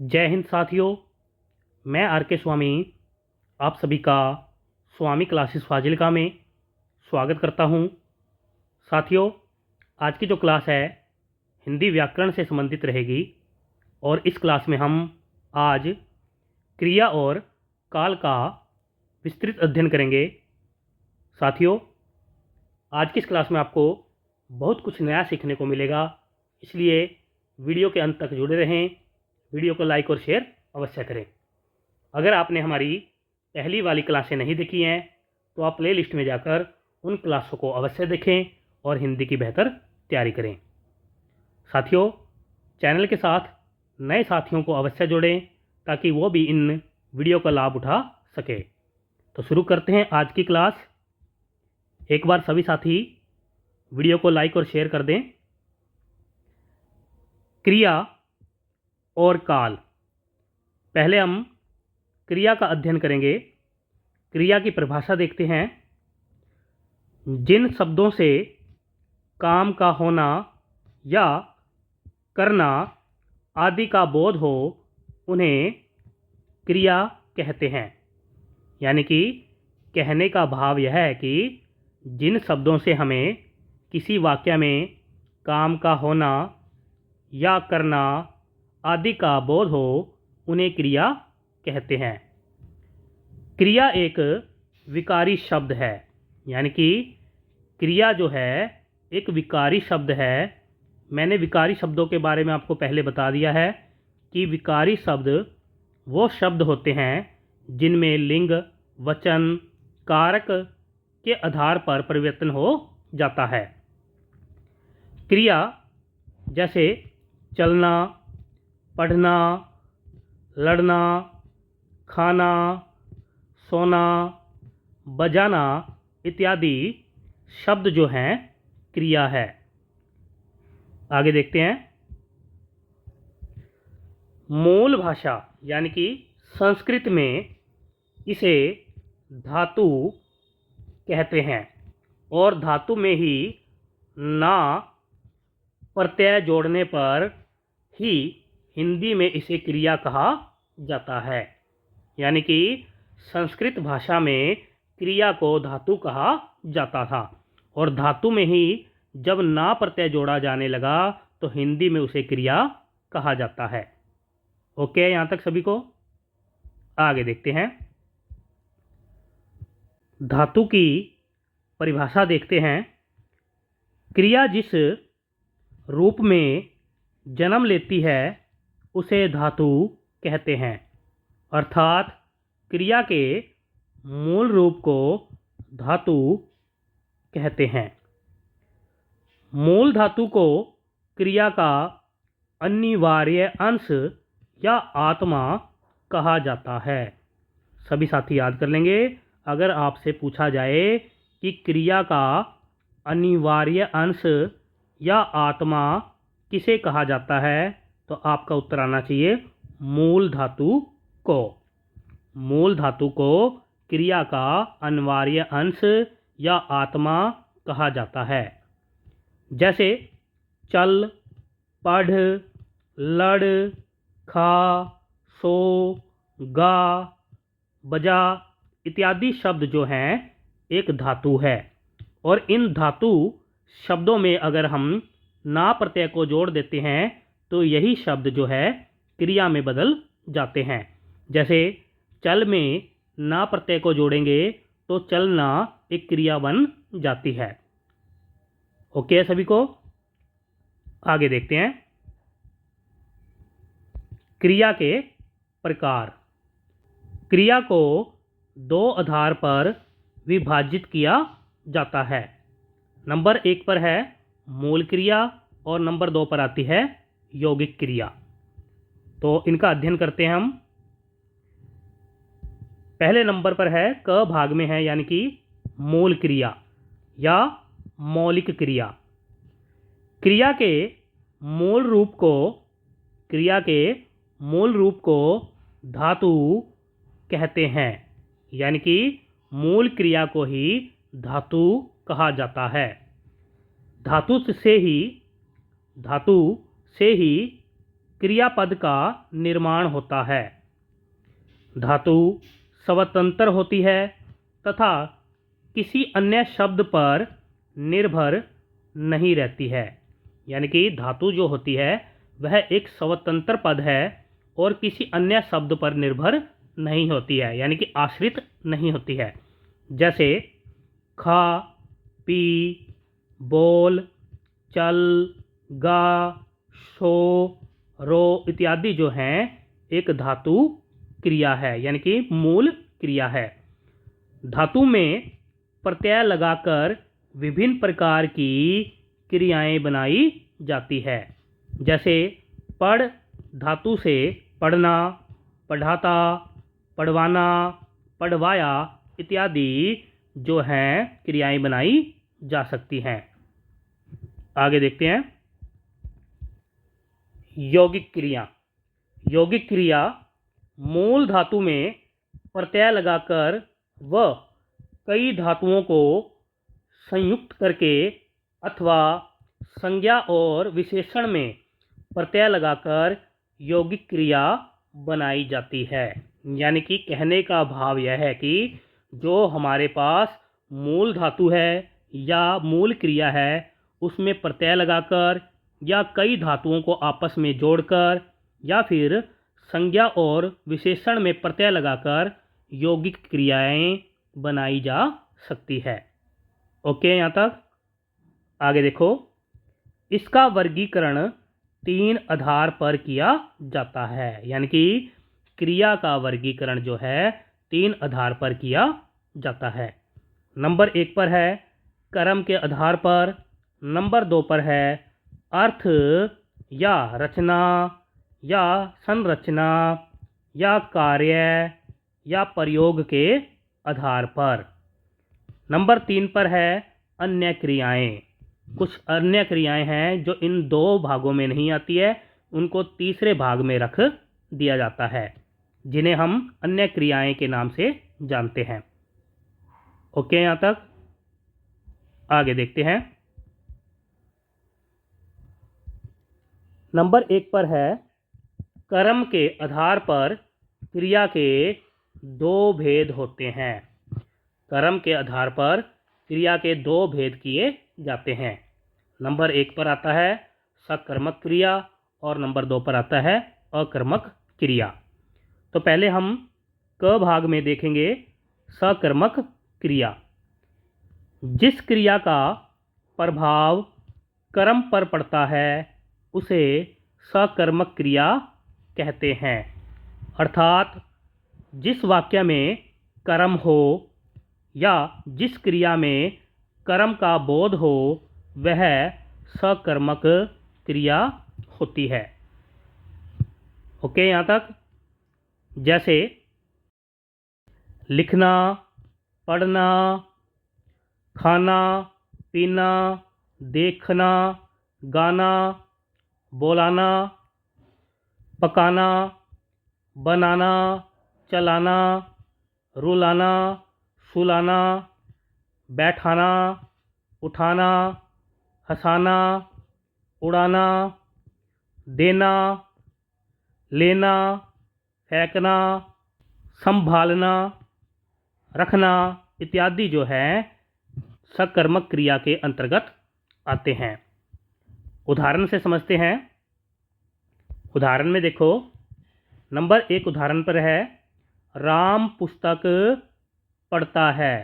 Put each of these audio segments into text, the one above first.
जय हिंद साथियों। मैं आर के स्वामी आप सभी का स्वामी क्लासेस फाजिलका में स्वागत करता हूं। साथियों, आज की जो क्लास है हिंदी व्याकरण से संबंधित रहेगी और इस क्लास में हम आज क्रिया और काल का विस्तृत अध्ययन करेंगे। साथियों, आज की इस क्लास में आपको बहुत कुछ नया सीखने को मिलेगा, इसलिए वीडियो के अंत तक जुड़े रहें। वीडियो को लाइक और शेयर अवश्य करें। अगर आपने हमारी पहली वाली क्लासें नहीं देखी हैं तो आप प्ले लिस्ट में जाकर उन क्लासों को अवश्य देखें और हिंदी की बेहतर तैयारी करें। साथियों, चैनल के साथ नए साथियों को अवश्य जोड़ें ताकि वो भी इन वीडियो का लाभ उठा सके। तो शुरू करते हैं आज की क्लास। एक बार सभी साथी वीडियो को लाइक और शेयर कर दें। क्रिया और काल। पहले हम क्रिया का अध्ययन करेंगे। क्रिया की परिभाषा देखते हैं। जिन शब्दों से काम का होना या करना आदि का बोध हो उन्हें क्रिया कहते हैं। यानी कि कहने का भाव यह है कि जिन शब्दों से हमें किसी वाक्य में काम का होना या करना आदि का बोध हो उन्हें क्रिया कहते हैं। क्रिया एक विकारी शब्द है, यानी कि क्रिया जो है एक विकारी शब्द है। मैंने विकारी शब्दों के बारे में आपको पहले बता दिया है कि विकारी शब्द वो शब्द होते हैं जिनमें लिंग, वचन, कारक के आधार पर परिवर्तन हो जाता है। क्रिया जैसे चलना, पढ़ना, लड़ना, खाना, सोना, बजाना इत्यादि शब्द जो हैं क्रिया है। आगे देखते हैं। मूल भाषा यानी कि संस्कृत में इसे धातु कहते हैं और धातु में ही ना प्रत्यय जोड़ने पर ही हिंदी में इसे क्रिया कहा जाता है। यानी कि संस्कृत भाषा में क्रिया को धातु कहा जाता था और धातु में ही जब ना प्रत्यय जोड़ा जाने लगा तो हिंदी में उसे क्रिया कहा जाता है। ओके, यहाँ तक सभी को। आगे देखते हैं। धातु की परिभाषा देखते हैं। क्रिया जिस रूप में जन्म लेती है उसे धातु कहते हैं। अर्थात क्रिया के मूल रूप को धातु कहते हैं। मूल धातु को क्रिया का अनिवार्य अंश या आत्मा कहा जाता है। सभी साथी याद कर लेंगे। अगर आपसे पूछा जाए कि क्रिया का अनिवार्य अंश या आत्मा किसे कहा जाता है तो आपका उत्तर आना चाहिए मूल धातु को। मूल धातु को क्रिया का अनिवार्य अंश या आत्मा कहा जाता है। जैसे चल, पढ़, लड़, खा, सो, गा, बजा इत्यादि शब्द जो हैं एक धातु है और इन धातु शब्दों में अगर हम ना प्रत्यय को जोड़ देते हैं तो यही शब्द जो है क्रिया में बदल जाते हैं। जैसे चल में ना प्रत्यय को जोड़ेंगे तो चलना एक क्रिया बन जाती है। ओके सभी को। आगे देखते हैं। क्रिया के प्रकार। क्रिया को दो आधार पर विभाजित किया जाता है। नंबर 1 पर है मूल क्रिया और नंबर 2 पर आती है यौगिक क्रिया। तो इनका अध्ययन करते हैं हम। पहले नंबर पर है क भाग में है, यानी कि मूल क्रिया या मौलिक क्रिया। क्रिया के मूल रूप को धातु कहते हैं, यानी कि मूल क्रिया को ही धातु कहा जाता है। धातु से ही क्रियापद का निर्माण होता है। धातु स्वतंत्र होती है तथा किसी अन्य शब्द पर निर्भर नहीं रहती है। यानी कि धातु जो होती है वह एक स्वतंत्र पद है और किसी अन्य शब्द पर निर्भर नहीं होती है, यानी कि आश्रित नहीं होती है। जैसे खा, पी, बोल, चल, गा, सो, रो इत्यादि जो हैं एक धातु क्रिया है, यानी कि मूल क्रिया है। धातु में प्रत्यय लगाकर विभिन्न प्रकार की क्रियाएं बनाई जाती है। जैसे पढ़ धातु से पढ़ना, पढ़ाता, पढ़वाना, पढ़वाया इत्यादि जो हैं क्रियाएं बनाई जा सकती हैं। आगे देखते हैं यौगिक क्रिया। यौगिक क्रिया मूल धातु में प्रत्यय लगाकर व कई धातुओं को संयुक्त करके अथवा संज्ञा और विशेषण में प्रत्यय लगाकर यौगिक क्रिया बनाई जाती है। यानी कि कहने का भाव यह है कि जो हमारे पास मूल धातु है या मूल क्रिया है उसमें प्रत्यय लगाकर या कई धातुओं को आपस में जोड़कर या फिर संज्ञा और विशेषण में प्रत्यय लगाकर यौगिक क्रियाएं बनाई जा सकती है। ओके, यहाँ तक। आगे देखो, इसका वर्गीकरण 3 आधार पर किया जाता है। यानी कि क्रिया का वर्गीकरण जो है 3 आधार पर किया जाता है। नंबर 1 पर है कर्म के आधार पर, नंबर 2 पर है अर्थ या रचना या संरचना या कार्य या प्रयोग के आधार पर, नंबर 3 पर है अन्य क्रियाएं। कुछ अन्य क्रियाएं हैं जो इन 2 भागों में नहीं आती है, उनको तीसरे भाग में रख दिया जाता है, जिन्हें हम अन्य क्रियाएं के नाम से जानते हैं। ओके, यहाँ तक। आगे देखते हैं। नंबर 1 पर है कर्म के आधार पर क्रिया के 2 भेद होते हैं। कर्म के आधार पर क्रिया के 2 भेद किए जाते हैं। नंबर 1 पर आता है सकर्मक क्रिया और नंबर 2 पर आता है अकर्मक क्रिया। तो पहले हम क भाग में देखेंगे सकर्मक क्रिया। जिस क्रिया का प्रभाव कर्म पर पड़ता है उसे सकर्मक क्रिया कहते हैं। अर्थात जिस वाक्य में कर्म हो या जिस क्रिया में कर्म का बोध हो वह सकर्मक क्रिया होती है। ओके, यहाँ तक। जैसे लिखना, पढ़ना, खाना, पीना, देखना, गाना, बोलाना, पकाना, बनाना, चलाना, रुलाना, सुलाना, बैठाना, उठाना, हंसाना, उड़ाना, देना, लेना, फेंकना, संभालना, रखना इत्यादि जो है सकर्मक क्रिया के अंतर्गत आते हैं। उदाहरण से समझते हैं। उदाहरण में देखो, नंबर 1 उदाहरण पर है राम पुस्तक पढ़ता है।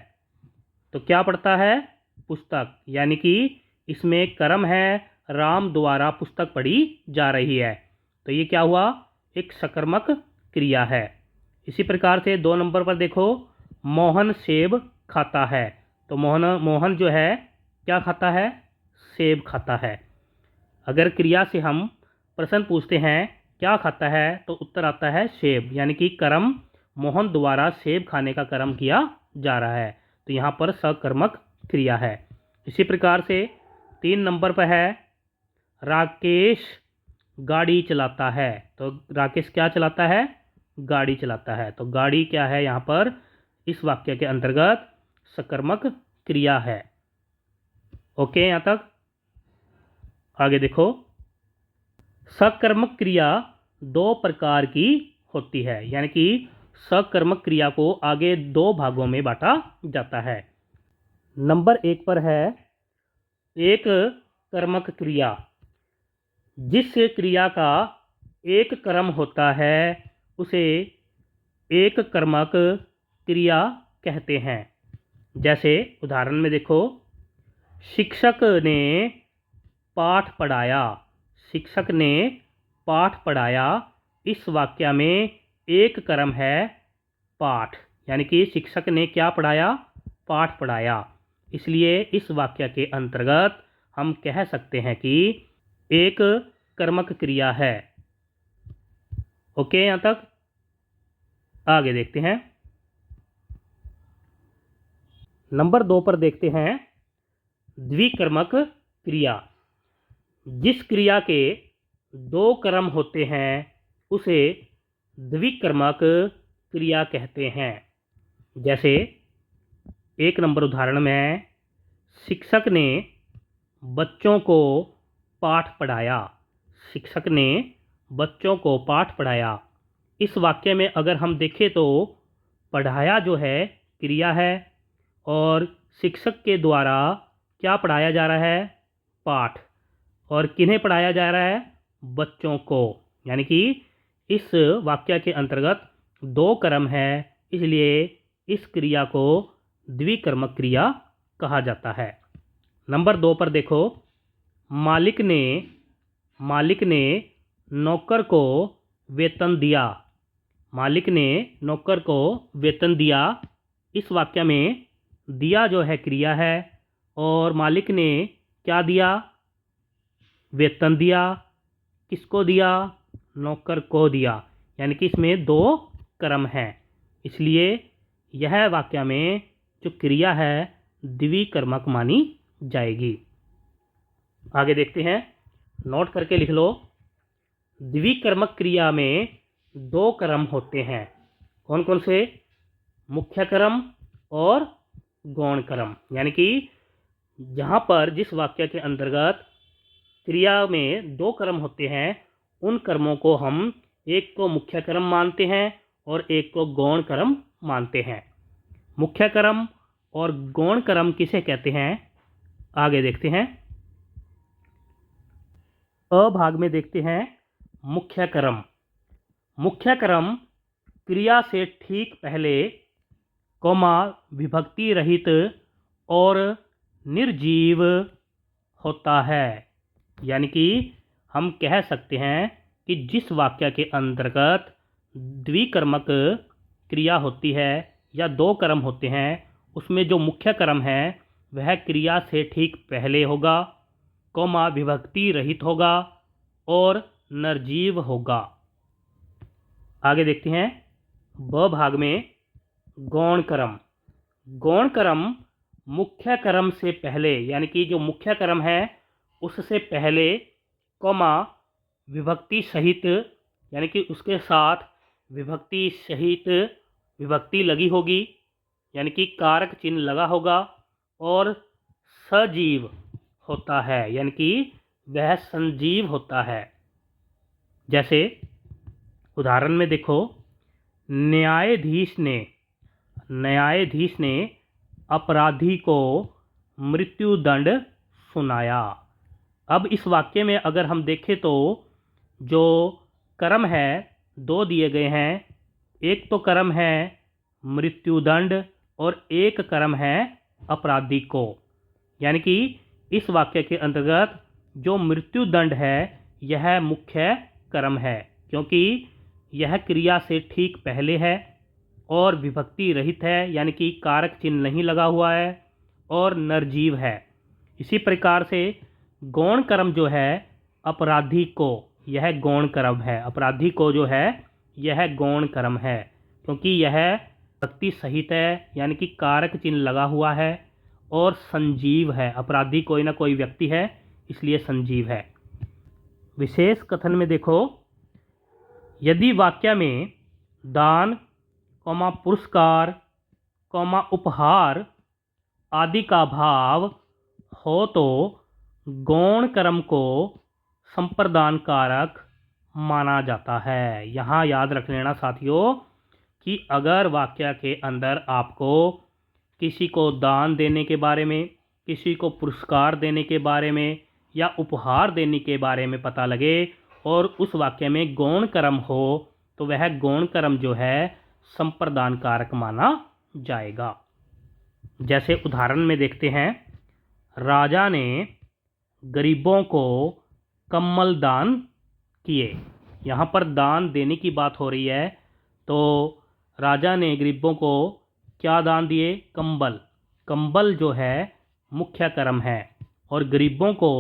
तो क्या पढ़ता है? पुस्तक, यानी कि इसमें कर्म है, राम द्वारा पुस्तक पढ़ी जा रही है, तो ये क्या हुआ? एक सकर्मक क्रिया है। इसी प्रकार से 2 नंबर पर देखो, मोहन सेब खाता है। तो मोहन जो है क्या खाता है? सेब खाता है। अगर क्रिया से हम प्रश्न पूछते हैं क्या खाता है, तो उत्तर आता है सेब, यानी कि कर्म मोहन द्वारा सेब खाने का कर्म किया जा रहा है, तो यहाँ पर सकर्मक क्रिया है। इसी प्रकार से 3 नंबर पर है राकेश गाड़ी चलाता है। तो राकेश क्या चलाता है? गाड़ी चलाता है। तो गाड़ी क्या है? यहाँ पर इस वाक्य के अंतर्गत सकर्मक क्रिया है। ओके, यहाँ तक। आगे देखो, सकर्मक क्रिया दो प्रकार की होती है, यानी कि सकर्मक क्रिया को आगे दो भागों में बांटा जाता है। नंबर 1 पर है एक कर्मक क्रिया। जिस क्रिया का एक कर्म होता है उसे एक कर्मक क्रिया कहते हैं। जैसे उदाहरण में देखो, शिक्षक ने पाठ पढ़ाया। शिक्षक ने पाठ पढ़ाया, इस वाक्य में एक कर्म है पाठ, यानी कि शिक्षक ने क्या पढ़ाया? पाठ पढ़ाया। इसलिए इस वाक्य के अंतर्गत हम कह सकते हैं कि एक कर्मक क्रिया है। ओके, यहाँ तक। आगे देखते हैं। नंबर 2 पर देखते हैं द्विकर्मक क्रिया। जिस क्रिया के दो कर्म होते हैं उसे द्विकर्मक क्रिया कहते हैं। जैसे 1 नंबर उदाहरण में, शिक्षक ने बच्चों को पाठ पढ़ाया। शिक्षक ने बच्चों को पाठ पढ़ाया। इस वाक्य में अगर हम देखें तो पढ़ाया जो है क्रिया है और शिक्षक के द्वारा क्या पढ़ाया जा रहा है? पाठ। और किन्हें पढ़ाया जा रहा है? बच्चों को। यानी कि इस वाक्य के अंतर्गत दो कर्म है, इसलिए इस क्रिया को द्विकर्मक क्रिया कहा जाता है। नंबर 2 पर देखो, मालिक ने नौकर को वेतन दिया। मालिक ने नौकर को वेतन दिया। इस वाक्य में दिया जो है क्रिया है और मालिक ने क्या दिया? वेतन दिया। किसको दिया? नौकर को दिया। यानी कि इसमें दो कर्म हैं, इसलिए यह वाक्य में जो क्रिया है द्विकर्मक मानी जाएगी। आगे देखते हैं, नोट करके लिख लो। द्विकर्मक क्रिया में दो कर्म होते हैं। कौन कौन से? मुख्य कर्म और गौण कर्म। यानी कि जहाँ पर जिस वाक्य के अंतर्गत क्रिया में दो कर्म होते हैं, उन कर्मों को हम एक को मुख्य कर्म मानते हैं और एक को गौण कर्म मानते हैं। मुख्य कर्म और गौण कर्म किसे कहते हैं? आगे देखते हैं। अ भाग में देखते हैं मुख्य कर्म। मुख्य कर्म क्रिया से ठीक पहले कौमा विभक्ति रहित और निर्जीव होता है। यानी कि हम कह सकते हैं कि जिस वाक्य के अंतर्गत द्विकर्मक क्रिया होती है या दो कर्म होते हैं, उसमें जो मुख्य कर्म है वह क्रिया से ठीक पहले होगा, कौमा विभक्ति रहित होगा और निर्जीव होगा। आगे देखते हैं ब भाग में गौण कर्म। गौण कर्म मुख्य कर्म से पहले, यानी कि जो मुख्य कर्म है उससे पहले कौमा विभक्ति सहित, यानी कि उसके साथ विभक्ति सहित विभक्ति लगी होगी, यानी कि कारक चिन्ह लगा होगा और सजीव होता है, यानी कि वह संजीव होता है। जैसे उदाहरण में देखो, न्यायाधीश ने अपराधी को मृत्युदंड सुनाया। अब इस वाक्य में अगर हम देखें तो जो कर्म है दो दिए गए हैं। एक तो कर्म है मृत्युदंड और एक कर्म है अपराधी को। यानी कि इस वाक्य के अंतर्गत जो मृत्युदंड है यह मुख्य कर्म है, क्योंकि यह क्रिया से ठीक पहले है और विभक्ति रहित है, यानी कि कारक चिन्ह नहीं लगा हुआ है और निर्जीव है। इसी प्रकार से गौण कर्म जो है अपराधी को, यह गौण कर्म है। अपराधी को जो है यह गौण कर्म है, क्योंकि यह विभक्ति सहित है, यानी कि कारक चिन्ह लगा हुआ है और संजीव है। अपराधी कोई ना कोई व्यक्ति है, इसलिए संजीव है। विशेष कथन में देखो, यदि वाक्य में दान, पुरस्कार, उपहार आदि का भाव हो तो गौण कर्म को संप्रदान कारक माना जाता है। यहाँ याद रख लेना साथियों कि अगर वाक्य के अंदर आपको किसी को दान देने के बारे में, किसी को पुरस्कार देने के बारे में या उपहार देने के बारे में पता लगे और उस वाक्य में गौण कर्म हो तो वह गौण कर्म जो है संप्रदान कारक माना जाएगा। जैसे उदाहरण में देखते हैं, राजा ने गरीबों को कम्बल दान किए। यहाँ पर दान देने की बात हो रही है, तो राजा ने गरीबों को क्या दान दिए? कंबल। कंबल जो है मुख्य कर्म है और गरीबों को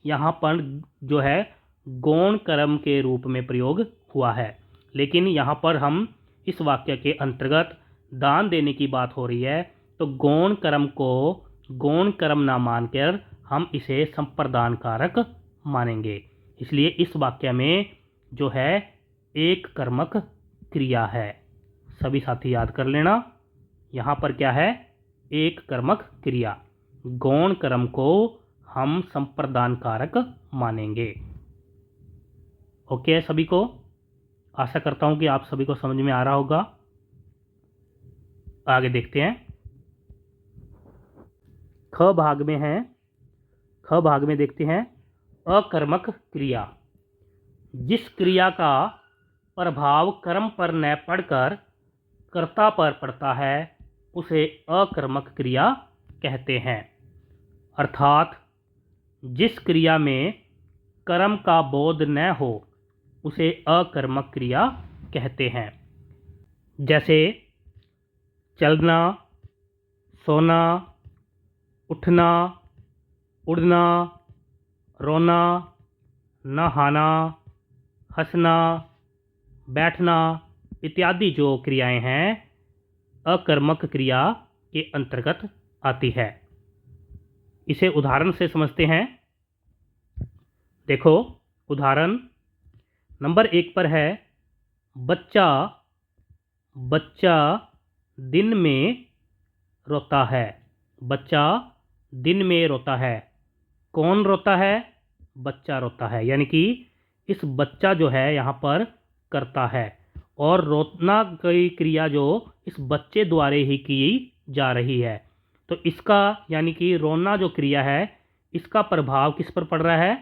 यहाँ पर जो है गौण कर्म के रूप में प्रयोग हुआ है। लेकिन यहाँ पर हम इस वाक्य के अंतर्गत दान देने की बात हो रही है, तो गौण कर्म को गौण कर्म ना मानकर हम इसे संप्रदान कारक मानेंगे। इसलिए इस वाक्य में जो है एक कर्मक क्रिया है। सभी साथी याद कर लेना, यहाँ पर क्या है? एक कर्मक क्रिया। गौण कर्म को हम संप्रदान कारक मानेंगे। ओके सभी को, आशा करता हूँ कि आप सभी को समझ में आ रहा होगा। आगे देखते हैं, ख भाग में है। ख भाग में देखते हैं अकर्मक क्रिया। जिस क्रिया का प्रभाव कर्म पर न पड़कर कर्ता पर पड़ता है उसे अकर्मक क्रिया कहते हैं। अर्थात जिस क्रिया में कर्म का बोध न हो उसे अकर्मक क्रिया कहते हैं। जैसे चलना, सोना, उठना, उड़ना, रोना, नहाना, हंसना, बैठना इत्यादि जो क्रियाएं हैं अकर्मक क्रिया के अंतर्गत आती है। इसे उदाहरण से समझते हैं। देखो उदाहरण नंबर 1 पर है, बच्चा बच्चा दिन में रोता है। बच्चा दिन में रोता है। कौन रोता है? बच्चा रोता है, यानी कि इस बच्चा जो है यहाँ पर करता है और रोना की क्रिया जो इस बच्चे द्वारा ही की जा रही है। तो इसका यानी कि रोना जो क्रिया है इसका प्रभाव किस पर पड़ रहा है?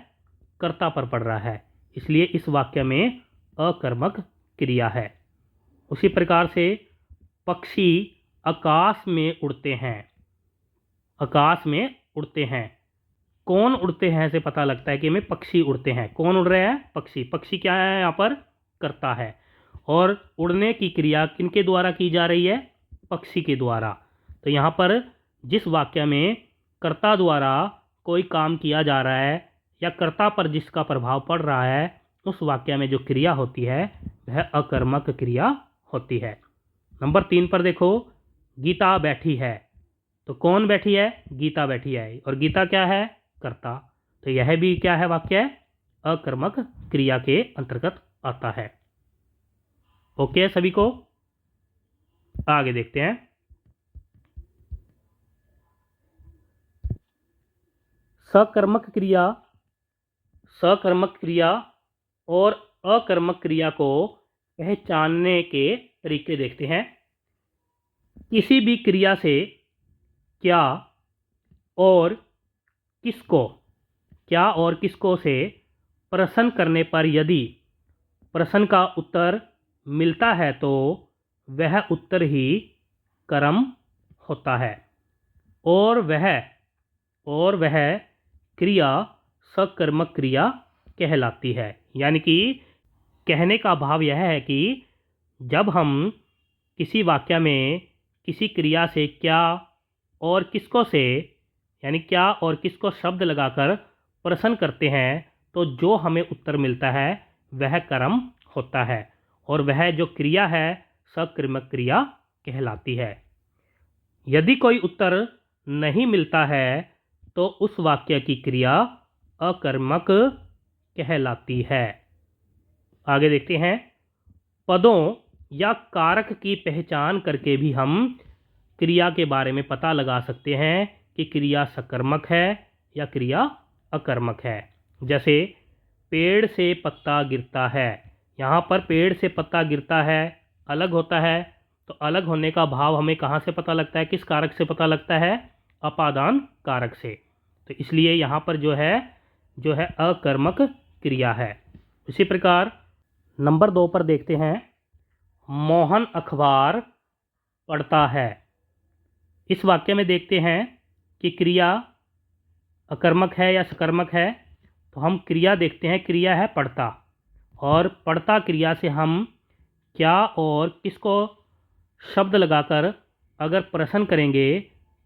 कर्ता पर पड़ रहा है। इसलिए इस वाक्य में अकर्मक क्रिया है। उसी प्रकार से पक्षी आकाश में उड़ते हैं। आकाश में उड़ते हैं। कौन उड़ते हैं से पता लगता है कि हमें पक्षी उड़ते हैं। कौन उड़ रहे हैं? पक्षी। पक्षी क्या है यहाँ पर? करता है। और उड़ने की क्रिया किनके द्वारा की जा रही है? पक्षी के द्वारा। तो यहाँ पर जिस वाक्य में कर्ता द्वारा कोई काम किया जा रहा है या कर्ता पर जिसका प्रभाव पड़ रहा है उस वाक्य में जो क्रिया होती है वह अकर्मक क्रिया होती है। नंबर 3 पर देखो, गीता बैठी है। तो कौन बैठी है? गीता बैठी है। और गीता क्या है? कर्ता। तो यह भी क्या है? वाक्य अकर्मक क्रिया के अंतर्गत आता है। ओके सभी को, आगे देखते हैं। सकर्मक क्रिया, सकर्मक क्रिया और अकर्मक क्रिया को पहचानने के तरीके देखते हैं। किसी भी क्रिया से क्या और किसको, क्या और किसको से प्रश्न करने पर यदि प्रश्न का उत्तर मिलता है तो वह उत्तर ही कर्म होता है और वह क्रिया सकर्मक क्रिया कहलाती है। यानी कि कहने का भाव यह है कि जब हम किसी वाक्य में किसी क्रिया से क्या और किसको से यानी क्या और किसको शब्द लगाकर प्रश्न करते हैं तो जो हमें उत्तर मिलता है वह कर्म होता है और वह जो क्रिया है सकर्मक क्रिया कहलाती है। यदि कोई उत्तर नहीं मिलता है तो उस वाक्य की क्रिया अकर्मक कहलाती है। आगे देखते हैं, पदों या कारक की पहचान करके भी हम क्रिया के बारे में पता लगा सकते हैं कि क्रिया सकर्मक है या क्रिया अकर्मक है। जैसे पेड़ से पत्ता गिरता है। यहाँ पर पेड़ से पत्ता गिरता है अलग होता है, तो अलग होने का भाव हमें कहाँ से पता लगता है, किस कारक से पता लगता है, अपादान कारक से। तो इसलिए यहाँ पर जो है अकर्मक क्रिया है। इसी प्रकार नंबर 2 पर देखते हैं, मोहन अखबार पढ़ता है। इस वाक्य में देखते हैं कि क्रिया अकर्मक है या सकर्मक है। तो हम क्रिया देखते हैं, क्रिया है पढ़ता, और पढ़ता क्रिया से हम क्या और किसको शब्द लगाकर अगर प्रश्न करेंगे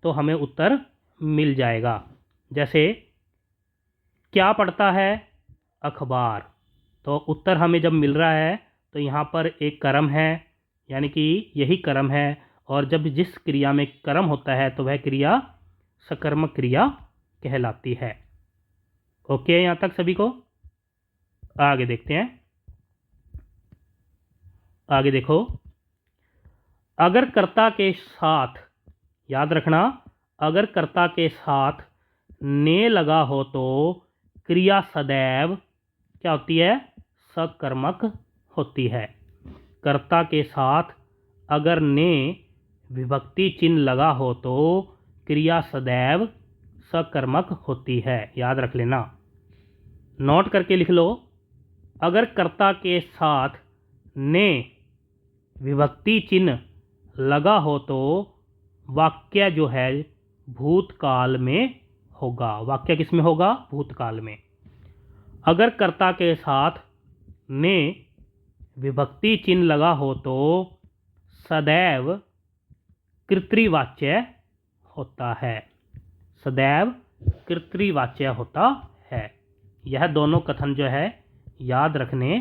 तो हमें उत्तर मिल जाएगा। जैसे क्या पढ़ता है, अखबार। तो उत्तर हमें जब मिल रहा है तो यहाँ पर एक कर्म है, यानी कि यही कर्म है, और जब जिस क्रिया में कर्म होता है तो वह क्रिया सकर्मक क्रिया कहलाती है। ओके, यहाँ तक सभी को। आगे देखते हैं। आगे देखो, अगर कर्ता के साथ, याद रखना, अगर कर्ता के साथ ने लगा हो तो क्रिया सदैव क्या होती है, सकर्मक होती है। कर्ता के साथ अगर ने विभक्ति चिन्ह लगा हो तो क्रिया सदैव सकर्मक होती है, याद रख लेना, नोट करके लिख लो। अगर कर्ता के साथ ने विभक्ति चिन्ह लगा हो तो वाक्य जो है भूतकाल में होगा। वाक्य किस में होगा, भूतकाल में। अगर कर्ता के साथ ने विभक्ति चिन्ह लगा हो तो सदैव कर्तृवाच्य होता है, सदैव कर्तृवाच्य होता है। यह दोनों कथन जो है याद रखने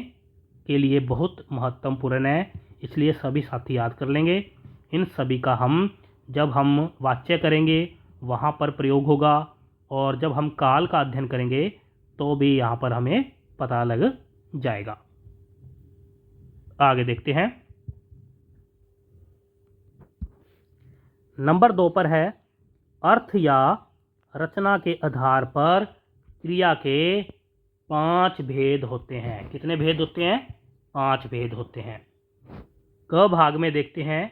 के लिए बहुत महत्वपूर्ण है, इसलिए सभी साथी याद कर लेंगे। इन सभी का हम जब हम वाच्य करेंगे वहाँ पर प्रयोग होगा, और जब हम काल का अध्ययन करेंगे तो भी यहाँ पर हमें पता लग जाएगा। आगे देखते हैं। नंबर 2 पर है, अर्थ या रचना के आधार पर क्रिया के 5 भेद होते हैं। कितने भेद होते हैं, 5 भेद होते हैं। क भाग में देखते हैं,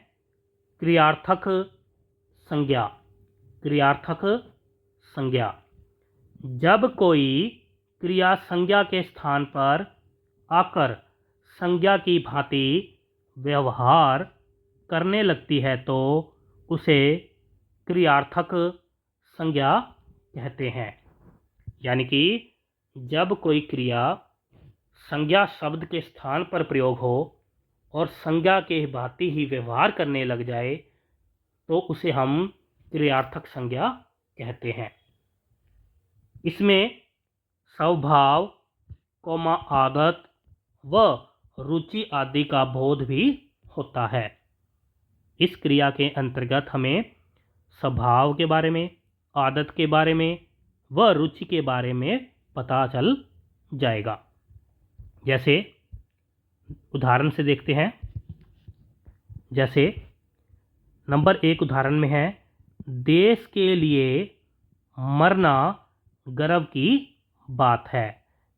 क्रियार्थक संज्ञा। क्रियार्थक संज्ञा, जब कोई क्रिया संज्ञा के स्थान पर आकर संज्ञा की भांति व्यवहार करने लगती है तो उसे क्रियार्थक संज्ञा कहते हैं। यानी कि जब कोई क्रिया संज्ञा शब्द के स्थान पर प्रयोग हो और संज्ञा के भांति ही व्यवहार करने लग जाए तो उसे हम क्रियार्थक संज्ञा कहते हैं। इसमें स्वभाव, आदत व रुचि आदि का बोध भी होता है। इस क्रिया के अंतर्गत हमें स्वभाव के बारे में, आदत के बारे में व रुचि के बारे में पता चल जाएगा। जैसे उदाहरण से देखते हैं। जैसे नंबर 1 उदाहरण में है, देश के लिए मरना गर्व की बात है।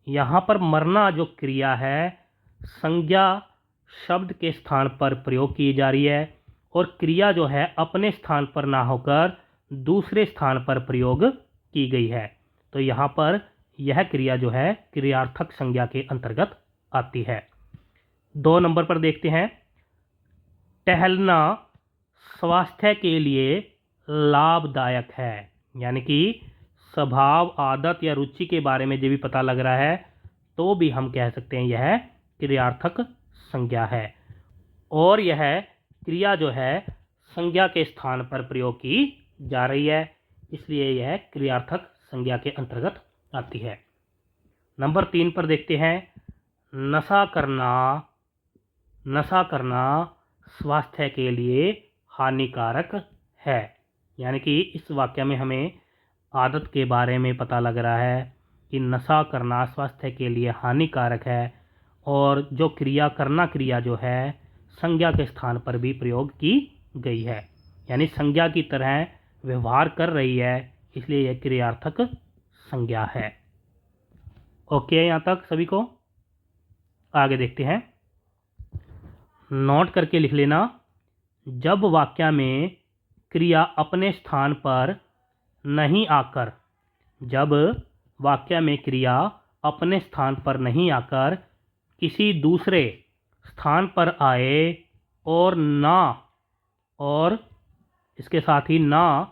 यहाँ पर मरना जो क्रिया है संज्ञा शब्द के स्थान पर प्रयोग की जा रही है, और क्रिया जो है अपने स्थान पर ना होकर दूसरे स्थान पर प्रयोग की गई है। तो यहाँ पर यह क्रिया जो है क्रियार्थक संज्ञा के अंतर्गत आती है। 2 नंबर पर देखते हैं, टहलना स्वास्थ्य के लिए लाभदायक है। यानी कि स्वभाव, आदत या रुचि के बारे में जो भी पता लग रहा है तो भी हम कह सकते हैं यह क्रियार्थक संज्ञा है, और यह क्रिया जो है संज्ञा के स्थान पर प्रयोग की जा रही है, इसलिए यह क्रियार्थक संज्ञा के अंतर्गत आती है। नंबर 3 पर देखते हैं, नशा करना स्वास्थ्य के लिए हानिकारक है। यानी कि इस वाक्य में हमें आदत के बारे में पता लग रहा है कि नशा करना स्वास्थ्य के लिए हानिकारक है, और जो क्रिया करना क्रिया जो है संज्ञा के स्थान पर भी प्रयोग की गई है, यानी संज्ञा की तरह व्यवहार कर रही है, इसलिए यह क्रियार्थक संज्ञा है। ओके है यहाँ तक सभी को? आगे देखते हैं। नोट करके लिख लेना। जब वाक्य में क्रिया अपने स्थान पर नहीं आकर, जब वाक्य में क्रिया अपने स्थान पर नहीं आकर किसी दूसरे स्थान पर आए और ना, और इसके साथ ही ना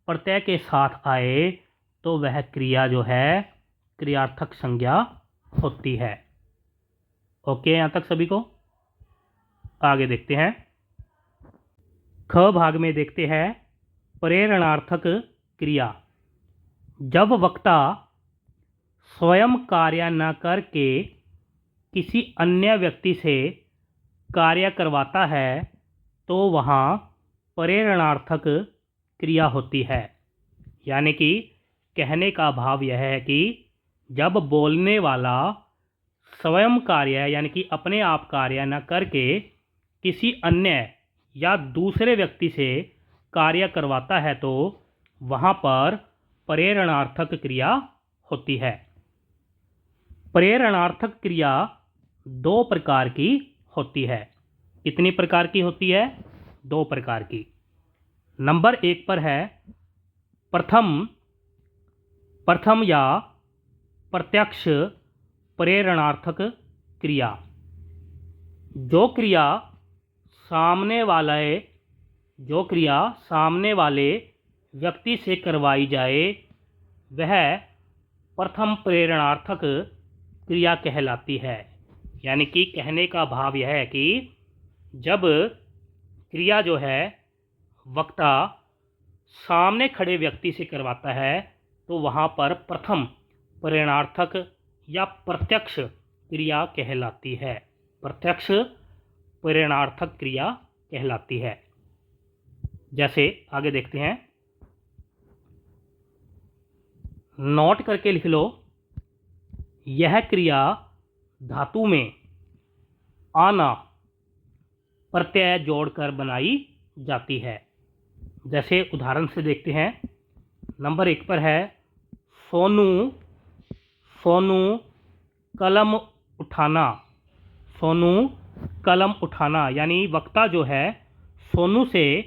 प्रत्यय के साथ आए, तो वह क्रिया जो है क्रियार्थक संज्ञा होती है। ओके यहाँ तक सभी को? आगे देखते हैं। ख भाग में देखते हैं प्रेरणार्थक क्रिया। जब वक्ता स्वयं कार्य न करके किसी अन्य व्यक्ति से कार्य करवाता है तो वहाँ प्रेरणार्थक क्रिया होती है। यानी कि कहने का भाव यह है कि जब बोलने वाला स्वयं कार्य यानी कि अपने आप कार्य न करके किसी अन्य या दूसरे व्यक्ति से कार्य करवाता है तो वहाँ पर प्रेरणार्थक क्रिया होती है। प्रेरणार्थक क्रिया दो प्रकार की होती है। कितनी प्रकार की होती है? दो प्रकार की। नंबर एक पर है प्रथम या प्रत्यक्ष प्रेरणार्थक क्रिया। जो क्रिया सामने वाले व्यक्ति से करवाई जाए वह प्रथम प्रेरणार्थक क्रिया कहलाती है। यानी कि कहने का भाव यह है कि जब क्रिया जो है वक्ता सामने खड़े व्यक्ति से करवाता है तो वहाँ पर प्रथम प्रेरणार्थक या प्रत्यक्ष क्रिया कहलाती है। प्रत्यक्ष प्रेरणार्थक क्रिया कहलाती है। जैसे आगे देखते हैं। नोट करके लिख लो। यह क्रिया धातु में आना प्रत्यय जोड़कर बनाई जाती है। जैसे उदाहरण से देखते हैं। नंबर एक पर है सोनू कलम उठाना। सोनू कलम उठाना यानी वक्ता जो है सोनू से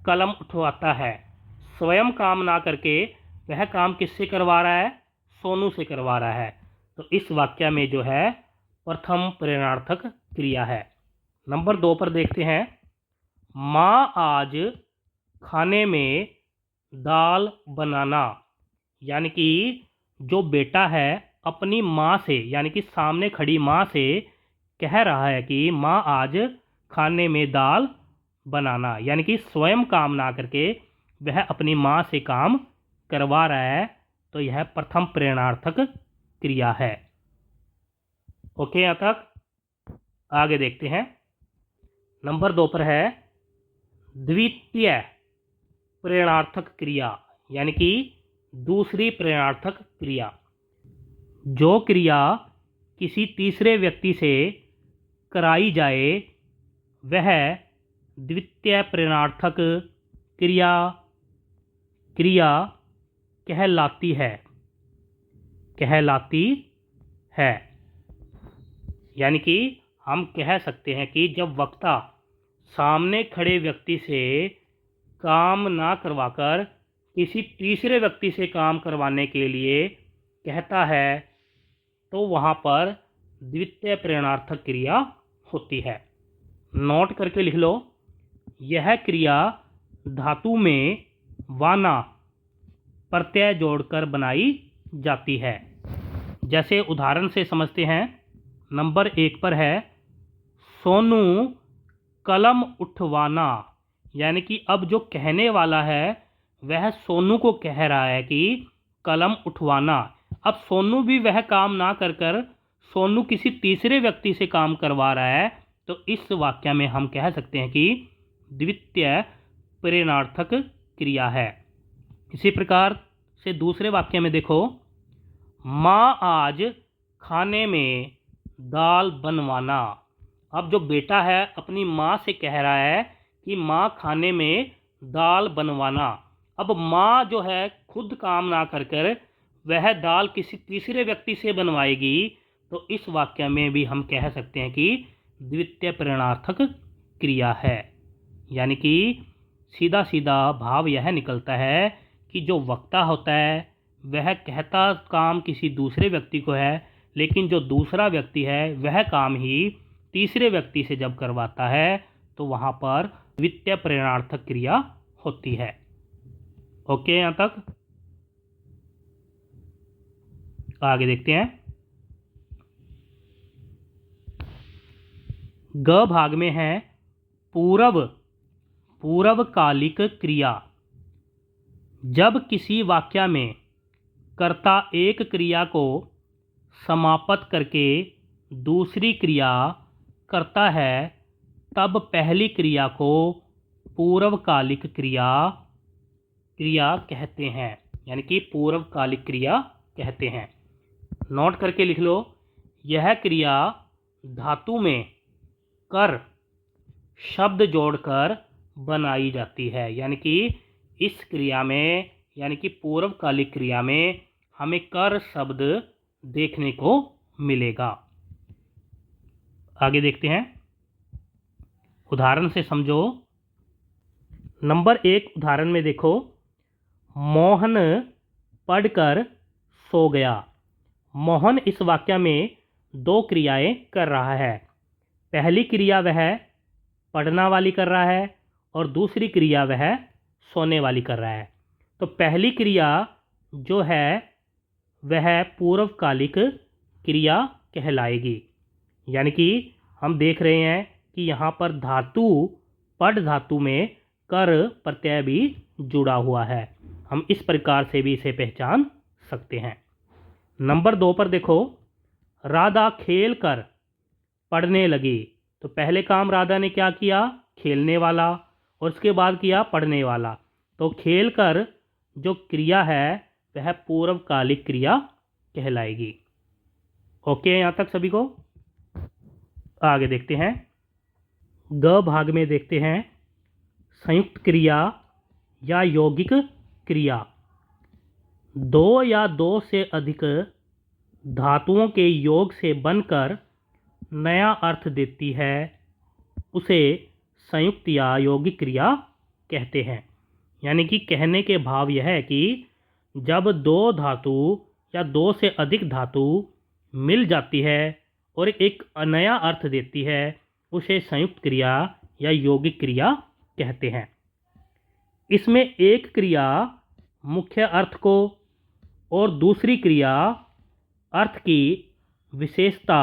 कलम उठवाता है। स्वयं काम ना करके वह काम किससे करवा रहा है? सोनू से करवा रहा है। तो इस वाक्य में जो है प्रथम प्रेरणार्थक क्रिया है। नंबर दो पर देखते हैं। माँ आज खाने में दाल बनाना। यानी कि जो बेटा है अपनी माँ से यानी कि सामने खड़ी माँ से कह रहा है कि माँ आज खाने में दाल बनाना। यानी कि स्वयं काम ना करके वह अपनी माँ से काम करवा रहा है। तो यह प्रथम प्रेरणार्थक क्रिया है। ओके यहाँ तक? आगे देखते हैं। नंबर दो पर है द्वितीय प्रेरणार्थक क्रिया यानी कि दूसरी प्रेरणार्थक क्रिया। जो क्रिया किसी तीसरे व्यक्ति से कराई जाए वह द्वितीय प्रेरणार्थक क्रिया कहलाती है। यानी कि हम कह सकते हैं कि जब वक्ता सामने खड़े व्यक्ति से काम ना करवाकर किसी तीसरे व्यक्ति से काम करवाने के लिए कहता है तो वहाँ पर द्वितीय प्रेरणार्थक क्रिया होती है। नोट करके लिख लो। यह क्रिया धातु में वाना प्रत्यय जोड़कर बनाई जाती है। जैसे उदाहरण से समझते हैं। नंबर एक पर है सोनू कलम उठवाना। यानी कि अब जो कहने वाला है वह सोनू को कह रहा है कि कलम उठवाना। अब सोनू भी वह काम ना कर सोनू किसी तीसरे व्यक्ति से काम करवा रहा है। तो इस वाक्य में हम कह सकते हैं कि द्वितीय प्रेरणार्थक क्रिया है। इसी प्रकार से दूसरे वाक्य में देखो। माँ आज खाने में दाल बनवाना। अब जो बेटा है अपनी माँ से कह रहा है कि माँ खाने में दाल बनवाना। अब माँ जो है खुद काम ना कर वह दाल किसी तीसरे व्यक्ति से बनवाएगी, तो इस वाक्य में भी हम कह सकते हैं कि द्वितीय प्रेरणार्थक क्रिया है। यानी कि सीधा सीधा भाव यह निकलता है कि जो वक्ता होता है वह कहता काम किसी दूसरे व्यक्ति को है, लेकिन जो दूसरा व्यक्ति है वह काम ही तीसरे व्यक्ति से जब करवाता है तो वहाँ पर द्वितीय प्रेरणार्थक क्रिया होती है। ओके, यहाँ तक आगे देखते हैं। ग भाग में है पूर्वकालिक क्रिया। जब किसी वाक्य में कर्ता एक क्रिया को समाप्त करके दूसरी क्रिया करता है, तब पहली क्रिया को पूर्वकालिक क्रिया कहते हैं। यानी कि पूर्वकालिक क्रिया कहते हैं। नोट करके लिख लो, यह क्रिया धातु में कर शब्द जोड़कर बनाई जाती है। यानी कि इस क्रिया में, यानी कि पूर्वकालिक क्रिया में हमें कर शब्द देखने को मिलेगा। आगे देखते हैं, उदाहरण से समझो। नंबर 1 उदाहरण में देखो, मोहन पढ़कर सो गया। मोहन इस वाक्य में 2 क्रियाएं कर रहा है। पहली क्रिया वह पढ़ना वाली कर रहा है और दूसरी क्रिया वह सोने वाली कर रहा है। तो पहली क्रिया जो है वह पूर्वकालिक क्रिया कहलाएगी। यानी कि हम देख रहे हैं कि यहाँ पर धातु पढ़ धातु में कर प्रत्यय भी जुड़ा हुआ है। हम इस प्रकार से भी इसे पहचान सकते हैं। नंबर 2 पर देखो, राधा खेल कर पढ़ने लगी। तो पहले काम राधा ने क्या किया? खेलने वाला, और उसके बाद किया पढ़ने वाला। तो खेल कर जो क्रिया है वह पूर्वकालिक क्रिया कहलाएगी। ओके, यहाँ तक सभी को? आगे देखते हैं। ग भाग में देखते हैं संयुक्त क्रिया या यौगिक क्रिया। 2 या 2 से अधिक धातुओं के योग से बनकर नया अर्थ देती है, उसे संयुक्त या यौगिक क्रिया कहते हैं। यानी कि कहने के भाव यह है कि जब 2 धातु या 2 से अधिक धातु मिल जाती है और एक नया अर्थ देती है, उसे संयुक्त क्रिया या यौगिक क्रिया कहते हैं। इसमें एक क्रिया मुख्य अर्थ को और दूसरी क्रिया अर्थ की विशेषता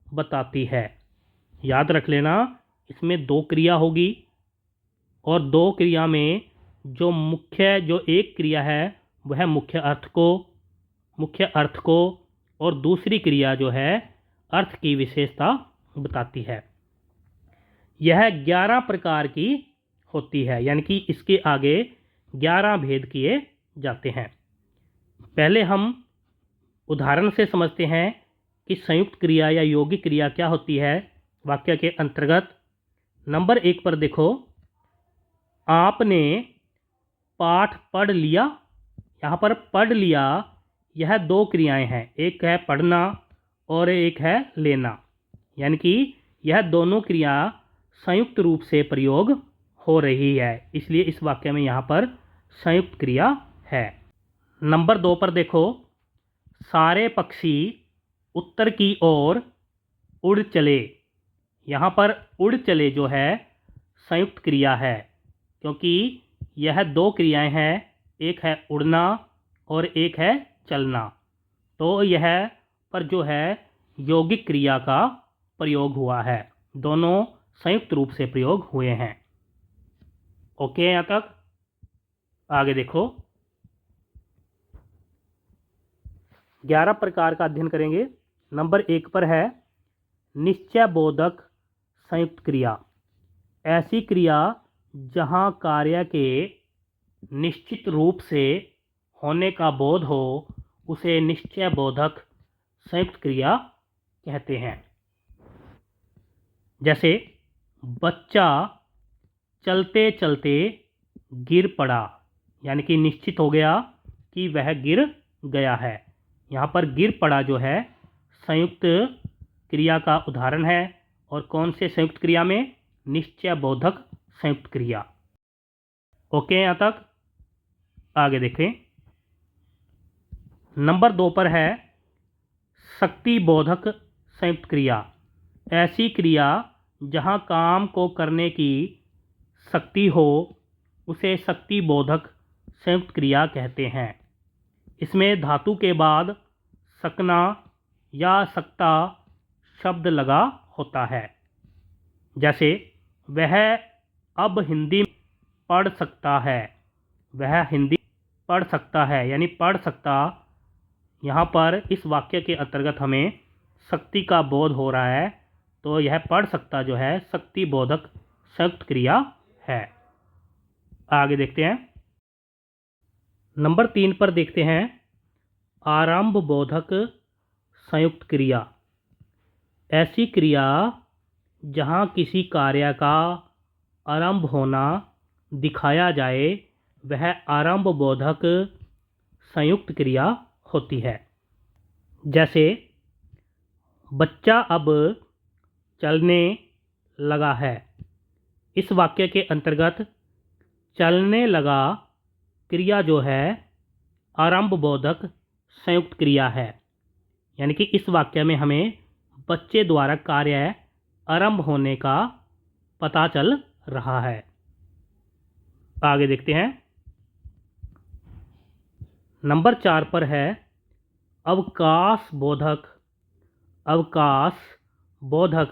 बताती है। याद रख लेना, इसमें 2 क्रिया होगी और 2 क्रिया में जो एक क्रिया है वह मुख्य अर्थ को और दूसरी क्रिया जो है अर्थ की विशेषता बताती है। यह 11 प्रकार की होती है। यानी कि इसके आगे 11 भेद किए जाते हैं। पहले हम उदाहरण से समझते हैं कि संयुक्त क्रिया या यौगिक क्रिया क्या होती है वाक्य के अंतर्गत। नंबर 1 पर देखो, आपने पाठ पढ़ लिया। यहाँ पर पढ़ लिया, यह 2 क्रियाएं हैं, एक है पढ़ना और एक है लेना। यानी कि यह दोनों क्रिया संयुक्त रूप से प्रयोग हो रही है, इसलिए इस वाक्य में यहाँ पर संयुक्त क्रिया है। नंबर 2 पर देखो, सारे पक्षी उत्तर की ओर उड़ चले। यहाँ पर उड़ चले जो है संयुक्त क्रिया है, क्योंकि यह 2 क्रियाएं हैं, एक है उड़ना और एक है चलना। तो यह पर जो है यौगिक क्रिया का प्रयोग हुआ है, दोनों संयुक्त रूप से प्रयोग हुए हैं। ओके, यहाँ तक? आगे देखो, 11 प्रकार का अध्ययन करेंगे। नंबर 1 पर है निश्चय बोधक संयुक्त क्रिया। ऐसी क्रिया जहाँ कार्य के निश्चित रूप से होने का बोध हो, उसे निश्चय बोधक संयुक्त क्रिया कहते हैं। जैसे बच्चा चलते चलते गिर पड़ा, यानी कि निश्चित हो गया कि वह गिर गया है। यहाँ पर गिर पड़ा जो है संयुक्त क्रिया का उदाहरण है। और कौन से संयुक्त क्रिया में? निश्चय बोधक संयुक्त क्रिया। ओके, यहाँ तक। आगे देखें। नंबर 2 पर है शक्ति बोधक संयुक्त क्रिया। ऐसी क्रिया जहाँ काम को करने की शक्ति हो उसे शक्ति बोधक संयुक्त क्रिया कहते हैं। इसमें धातु के बाद सकना या सकता शब्द लगा होता है। जैसे वह अब हिंदी पढ़ सकता है। वह हिंदी पढ़ सकता है, यानी पढ़ सकता। यहाँ पर इस वाक्य के अंतर्गत हमें शक्ति का बोध हो रहा है, तो यह पढ़ सकता जो है शक्ति बोधक संयुक्त क्रिया है। आगे देखते हैं। नंबर 3 पर देखते हैं आरंभ बोधक संयुक्त क्रिया। ऐसी क्रिया जहाँ किसी कार्य का आरंभ होना दिखाया जाए वह आरंभ बोधक संयुक्त क्रिया होती है। जैसे बच्चा अब चलने लगा है। इस वाक्य के अंतर्गत चलने लगा क्रिया जो है आरंभ बोधक संयुक्त क्रिया है। यानी कि इस वाक्य में हमें बच्चे द्वारा कार्य आरंभ होने का पता चल रहा है। आगे देखते हैं। नंबर 4 पर है अवकाश बोधक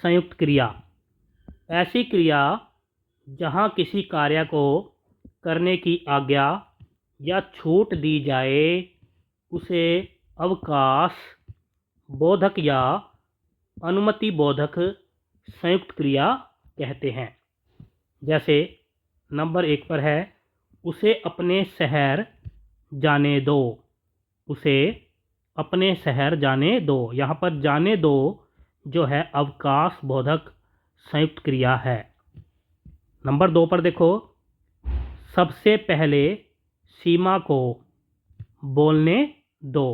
संयुक्त क्रिया। ऐसी क्रिया जहाँ किसी कार्य को करने की आज्ञा या छूट दी जाए उसे अवकाश बोधक या अनुमति बोधक संयुक्त क्रिया कहते हैं। जैसे नंबर 1 पर है उसे अपने शहर जाने दो। उसे अपने शहर जाने दो। यहाँ पर जाने दो जो है अवकाश बोधक संयुक्त क्रिया है। नंबर 2 पर देखो सबसे पहले सीमा को बोलने दो।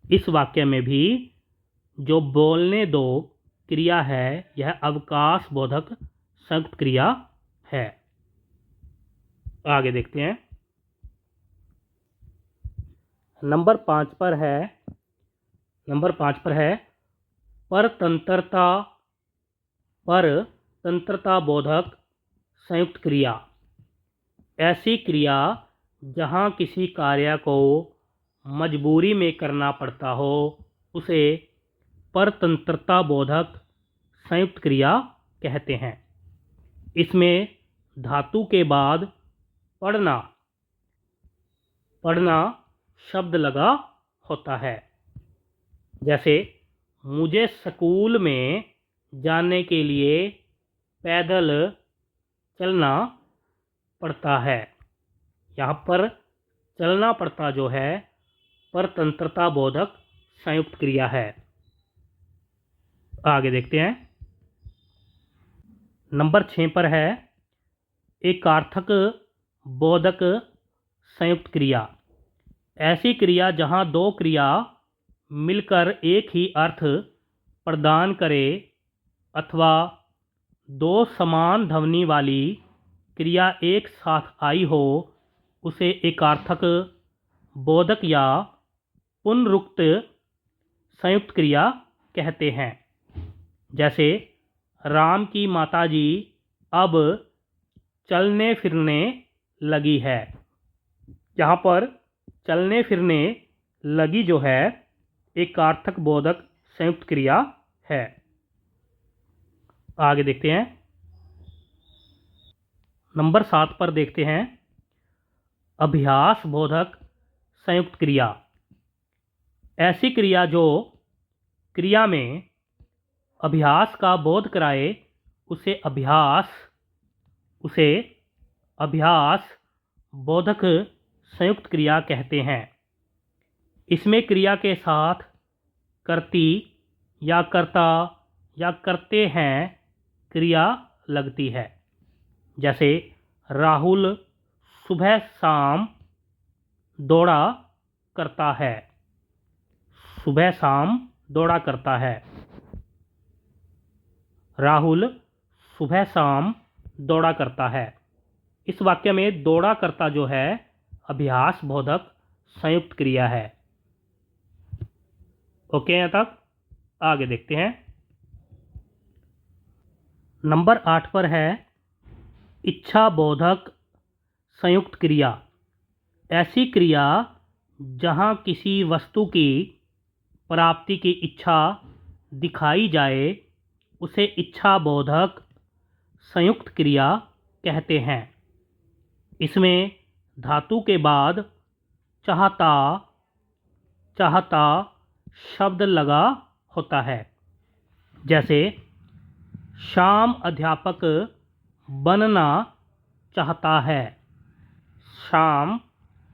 इस वाक्य में भी जो बोलने दो क्रिया है यह अवकाश बोधक संयुक्त क्रिया है। आगे देखते हैं। नंबर 5 पर है परतंत्रता बोधक संयुक्त क्रिया। ऐसी क्रिया जहाँ किसी कार्य को मजबूरी में करना पड़ता हो उसे परतंत्रता बोधक संयुक्त क्रिया कहते हैं। इसमें धातु के बाद पढ़ना शब्द लगा होता है। जैसे मुझे स्कूल में जाने के लिए पैदल चलना पड़ता है। यहाँ पर चलना पड़ता जो है परतंत्रता बोधक संयुक्त क्रिया है। आगे देखते हैं। नंबर 6 पर है एकार्थक बोधक संयुक्त क्रिया। ऐसी क्रिया जहाँ दो क्रिया मिलकर एक ही अर्थ प्रदान करे अथवा दो समान ध्वनि वाली क्रिया एक साथ आई हो उसे एकार्थक बोधक या पुनरुक्त संयुक्त क्रिया कहते हैं। जैसे राम की माताजी अब चलने फिरने लगी है। यहाँ पर चलने फिरने लगी जो है एकार्थक बोधक संयुक्त क्रिया है। आगे देखते हैं। नंबर 7 पर देखते हैं अभ्यास बोधक संयुक्त क्रिया। ऐसी क्रिया जो क्रिया में अभ्यास का बोध कराए उसे अभ्यास बोधक संयुक्त क्रिया कहते हैं। इसमें क्रिया के साथ करती या करता या करते हैं क्रिया लगती है। जैसे राहुल सुबह शाम दौड़ा करता है। सुबह शाम दौड़ा करता है। राहुल सुबह शाम दौड़ा करता है। इस वाक्य में दौड़ा करता जो है अभ्यास बोधक संयुक्त क्रिया है। ओके, यहाँ तक। आगे देखते हैं। नंबर 8 पर है इच्छा बोधक संयुक्त क्रिया। ऐसी क्रिया जहाँ किसी वस्तु की प्राप्ति की इच्छा दिखाई जाए उसे इच्छा बोधक संयुक्त क्रिया कहते हैं। इसमें धातु के बाद चाहता चाहता शब्द लगा होता है। जैसे श्याम अध्यापक बनना चाहता है। श्याम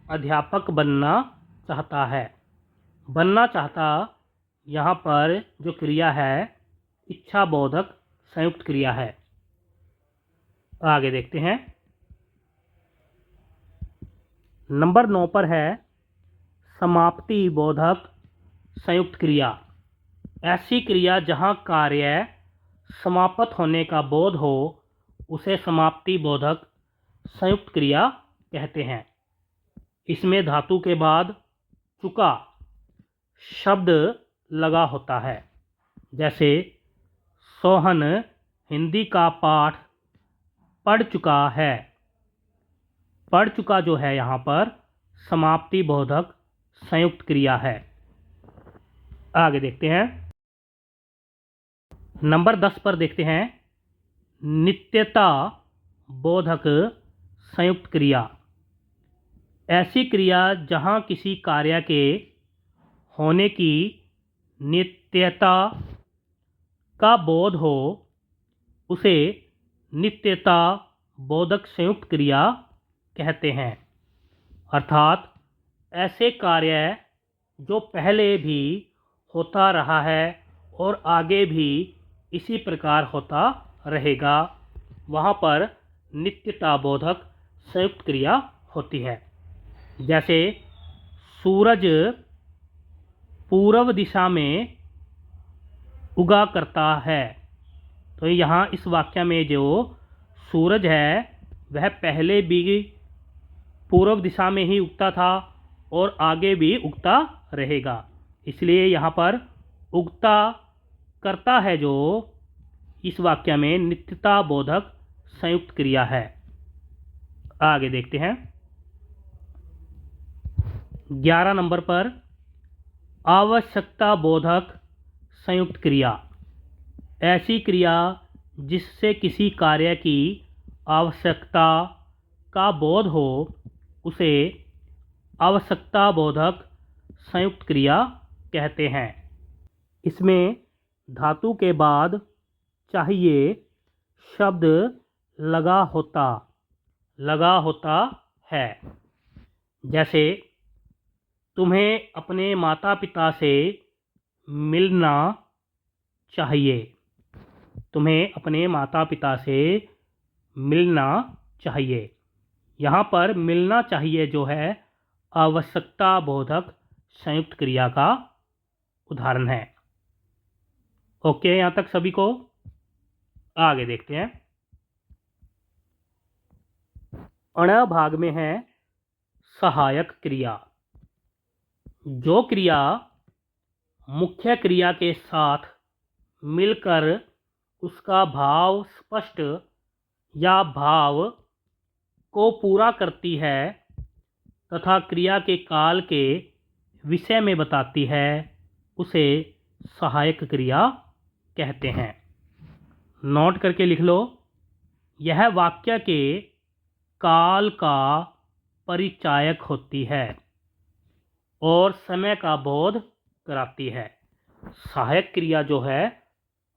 अध्यापक बनना चाहता है। बनना चाहता यहाँ पर जो क्रिया है इच्छा बोधक संयुक्त क्रिया है। आगे देखते हैं। नंबर 9 पर है समाप्ति बोधक संयुक्त क्रिया। ऐसी क्रिया जहाँ कार्य समाप्त होने का बोध हो उसे समाप्ति बोधक संयुक्त क्रिया कहते हैं। इसमें धातु के बाद चुका शब्द लगा होता है। जैसे सोहन हिंदी का पाठ पढ़ चुका है। पढ़ चुका जो है यहाँ पर समाप्ति बोधक संयुक्त क्रिया है। आगे देखते हैं। नंबर 10 पर देखते हैं नित्यता बोधक संयुक्त क्रिया। ऐसी क्रिया जहाँ किसी कार्य के होने की नित्यता का बोध हो उसे नित्यता बोधक संयुक्त क्रिया कहते हैं। अर्थात ऐसे कार्य जो पहले भी होता रहा है और आगे भी इसी प्रकार होता रहेगा वहाँ पर नित्यता बोधक संयुक्त क्रिया होती है। जैसे सूरज पूर्व दिशा में उगा करता है। तो यहाँ इस वाक्य में जो सूरज है वह पहले भी पूर्व दिशा में ही उगता था और आगे भी उगता रहेगा, इसलिए यहाँ पर उगता करता है जो इस वाक्य में नित्यता बोधक संयुक्त क्रिया है। आगे देखते हैं। 11 नंबर पर आवश्यकता बोधक संयुक्त क्रिया। ऐसी क्रिया जिससे किसी कार्य की आवश्यकता का बोध हो उसे आवश्यकता बोधक संयुक्त क्रिया कहते हैं। इसमें धातु के बाद चाहिए शब्द लगा होता है। जैसे तुम्हें अपने माता पिता से मिलना चाहिए। तुम्हें अपने माता पिता से मिलना चाहिए। यहाँ पर मिलना चाहिए जो है आवश्यकता बोधक संयुक्त क्रिया का उदाहरण है। ओके, यहाँ तक सभी को। आगे देखते हैं। अण भाग में है सहायक क्रिया। जो क्रिया मुख्य क्रिया के साथ मिलकर उसका भाव स्पष्ट या भाव को पूरा करती है तथा क्रिया के काल के विषय में बताती है उसे सहायक क्रिया कहते हैं। नोट करके लिख लो। यह वाक्य के काल का परिचायक होती है और समय का बोध कराती है। सहायक क्रिया जो है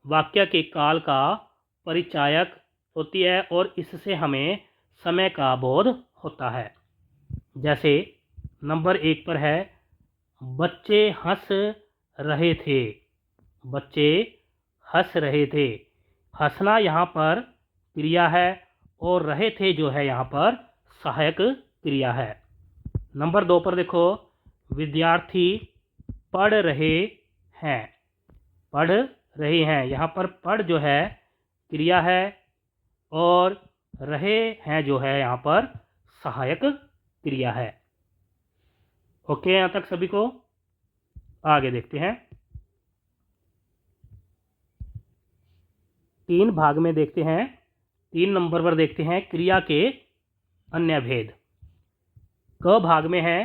वाक्य के काल का परिचायक होती है और इससे हमें समय का बोध होता है। जैसे नंबर 1 पर है बच्चे हंस रहे थे। बच्चे हंस रहे थे। हंसना यहाँ पर क्रिया है और रहे थे जो है यहाँ पर सहायक क्रिया है। नंबर 2 पर देखो, विद्यार्थी पढ़ रहे हैं। पढ़ रहे हैं, यहाँ पर पढ़ जो है क्रिया है और रहे हैं जो है यहाँ पर सहायक क्रिया है। ओके, यहाँ तक सभी को। आगे देखते हैं, 3 भाग में देखते हैं। 3 नंबर पर देखते हैं क्रिया के अन्य भेद। क भाग में है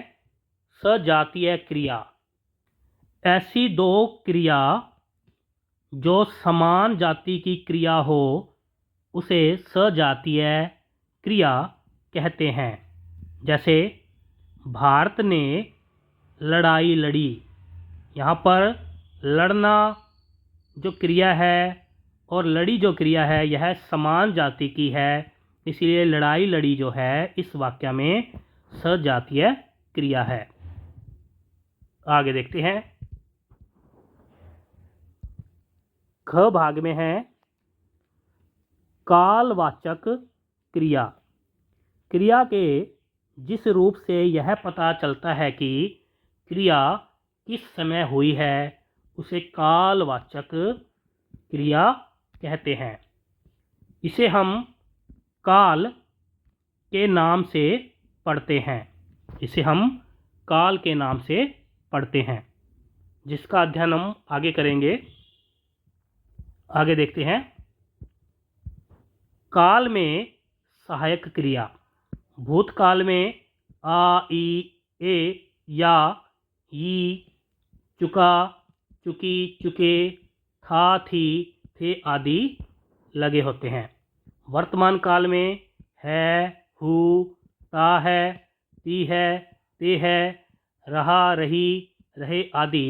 सजातीय क्रिया। ऐसी 2 क्रिया जो समान जाति की क्रिया हो उसे सजातीय क्रिया कहते हैं। जैसे भारत ने लड़ाई लड़ी, यहाँ पर लड़ना जो क्रिया है और लड़ी जो क्रिया है यह समान जाति की है, इसलिए लड़ाई लड़ी जो है इस वाक्य में सजातीय क्रिया है। आगे देखते हैं, ख भाग में है कालवाचक क्रिया। क्रिया के जिस रूप से यह पता चलता है कि क्रिया किस समय हुई है उसे कालवाचक क्रिया कहते हैं। इसे हम काल के नाम से पढ़ते हैं। इसे हम काल के नाम से पढ़ते हैं, जिसका अध्ययन हम आगे करेंगे। आगे देखते हैं, काल में सहायक क्रिया। भूतकाल में आ, ई, ए, या, ई, चुका, चुकी, चुके, था, थी, थे आदि लगे होते हैं। वर्तमान काल में है, हु, ता है, ती है, ते है, रहा, रही, रहे आदि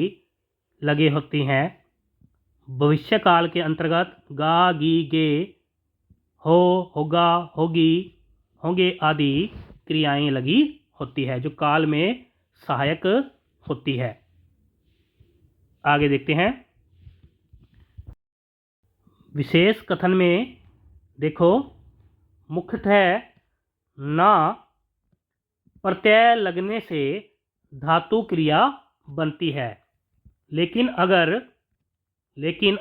लगे होती हैं। भविष्य काल के अंतर्गत गा, गी, गे, हो, होगा, होगी, होंगे आदि क्रियाएं लगी होती है जो काल में सहायक होती है। आगे देखते हैं, विशेष कथन में देखो, मुख्यतः ना प्रत्यय लगने से धातु क्रिया बनती है, लेकिन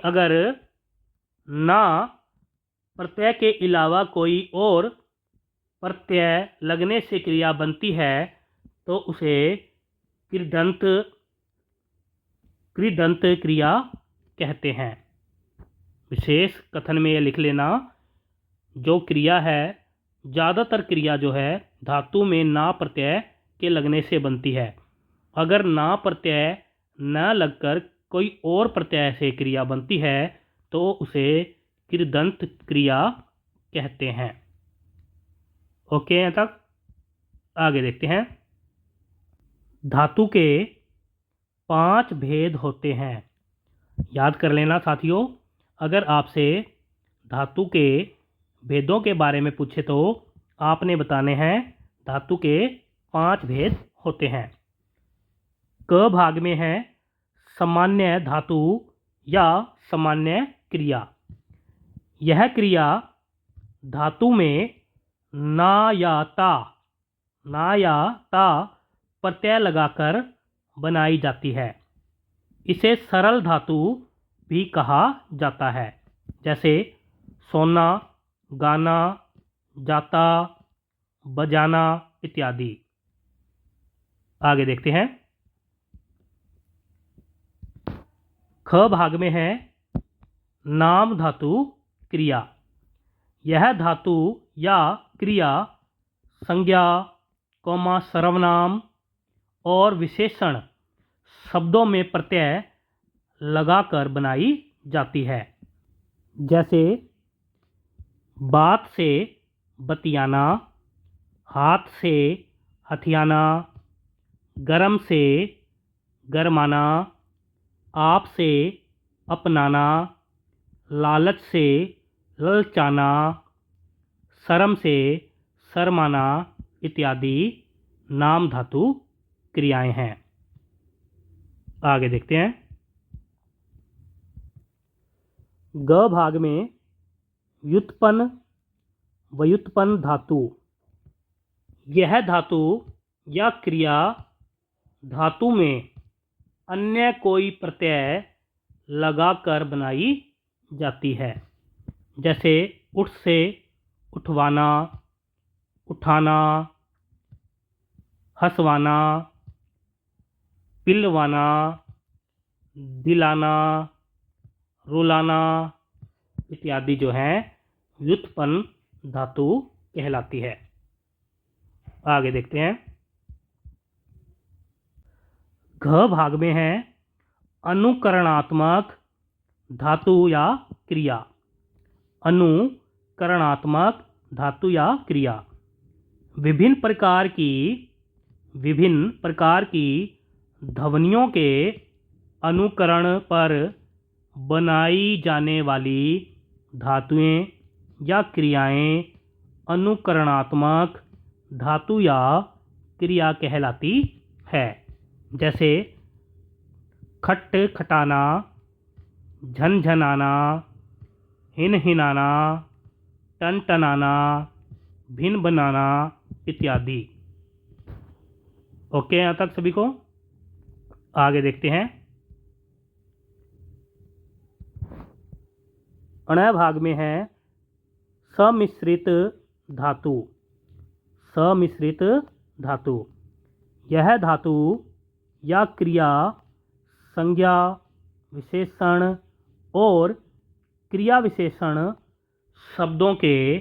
अगर ना प्रत्यय के अलावा कोई और प्रत्यय लगने से क्रिया बनती है तो उसे कृदंत क्रिया कहते हैं। विशेष कथन में यह लिख लेना, जो क्रिया है, ज़्यादातर क्रिया जो है धातु में ना प्रत्यय के लगने से बनती है। अगर ना प्रत्यय न लगकर कोई और प्रत्यय से क्रिया बनती है तो उसे कृदंत क्रिया कहते हैं। ओके, यहाँ तक। आगे देखते हैं, धातु के 5 भेद होते हैं। याद कर लेना साथियों, अगर आपसे धातु के भेदों के बारे में पूछे तो आपने बताने हैं धातु के 5 भेद होते हैं। क भाग में है सामान्य धातु या सामान्य क्रिया। यह क्रिया धातु में ना या ता प्रत्यय लगाकर बनाई जाती है। इसे सरल धातु भी कहा जाता है, जैसे सोना, गाना, जाता, बजाना इत्यादि। आगे देखते हैं, ख भाग में है नाम धातु क्रिया। यह धातु या क्रिया संज्ञा, सर्वनाम और विशेषण शब्दों में प्रत्यय लगाकर बनाई जाती है, जैसे बात से बतियाना, हाथ से हथियाना, गरम से गरमाना, आप से अपनाना, लालच से ललचाना, शर्म से शर्माना इत्यादि नाम धातु क्रियाएं हैं। आगे देखते हैं, ग भाग में व्युत्पन्न व्युत्पन्न धातु। यह धातु या क्रिया धातु में अन्य कोई प्रत्यय लगाकर बनाई जाती है। जैसे उठ से उठवाना, उठाना, हंसवाना, पिलवाना, दिलाना, रुलाना इत्यादि जो है व्युत्पन्न धातु कहलाती है। आगे देखते हैं। घ भाग में है अनुकरणात्मक धातु या क्रिया। अनुकरणात्मक धातु या क्रिया विभिन्न प्रकार की ध्वनियों के अनुकरण पर बनाई जाने वाली धातुएं या क्रियाएं अनुकरणात्मक धातु या क्रिया कहलाती है। जैसे खट खटाना, झनझनाना, हिनहिनाना, टनटनाना, भिन बनाना इत्यादि। ओके, यहाँ तक सभी को। आगे देखते हैं। अणय भाग में है सम्मिश्रित धातु। सम्मिश्रित धातु यह धातु या क्रिया संज्ञा विशेषण और क्रिया विशेषण शब्दों के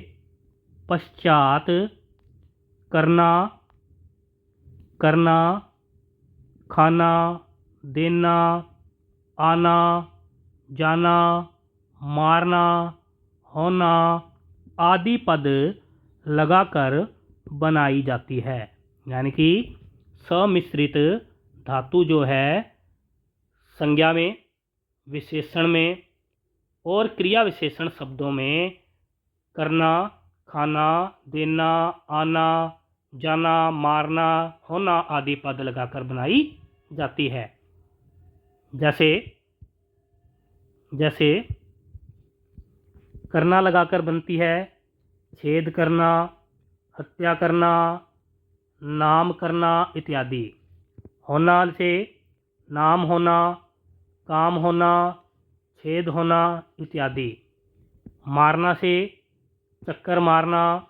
पश्चात करना, करना, खाना, देना, आना, जाना, मारना, होना आदि पद लगाकर बनाई जाती है। यानी कि सम्मिश्रित धातु जो है संज्ञा में, विशेषण में और क्रिया विशेषण शब्दों में करना, खाना, देना, आना, जाना, मारना, होना आदि पद लगाकर बनाई जाती है। जैसे करना लगाकर बनती है छेद करना, हत्या करना, नाम करना इत्यादि। होना से नाम होना, काम होना, छेद होना इत्यादि। मारना से चक्कर मारना,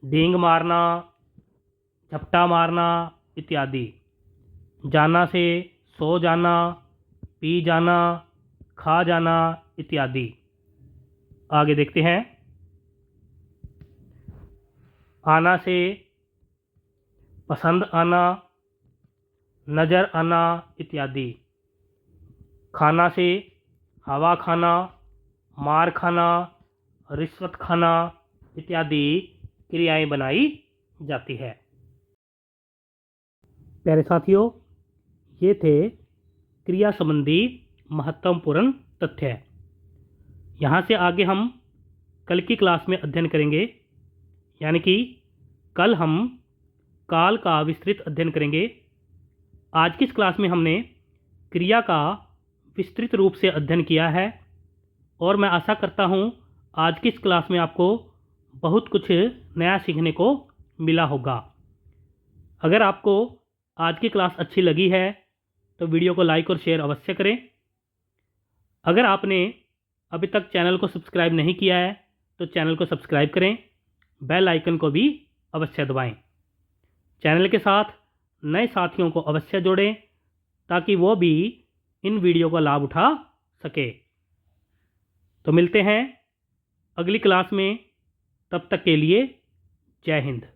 डींग मारना, झपटा मारना इत्यादि। जाना से सो जाना, पी जाना, खा जाना इत्यादि। आगे देखते हैं। आना से पसंद आना, नज़र आना इत्यादि। खाना से हवा खाना, मार खाना, रिश्वत खाना इत्यादि क्रियाएं बनाई जाती है। प्यारे साथियों, ये थे क्रिया संबंधी महत्वपूर्ण तथ्य। यहाँ से आगे हम कल की क्लास में अध्ययन करेंगे। यानी कि कल हम काल का विस्तृत अध्ययन करेंगे। आज की इस क्लास में हमने क्रिया का विस्तृत रूप से अध्ययन किया है और मैं आशा करता हूँ आज की इस क्लास में आपको बहुत कुछ नया सीखने को मिला होगा। अगर आपको आज की क्लास अच्छी लगी है तो वीडियो को लाइक और शेयर अवश्य करें। अगर आपने अभी तक चैनल को सब्सक्राइब नहीं किया है तो चैनल को सब्सक्राइब करें, बेल आइकन को भी अवश्य दबाएं। चैनल के साथ नए साथियों को अवश्य जोड़ें ताकि वो भी इन वीडियो का लाभ उठा सके। तो मिलते हैं अगली क्लास में, तब तक के लिए जय हिंद।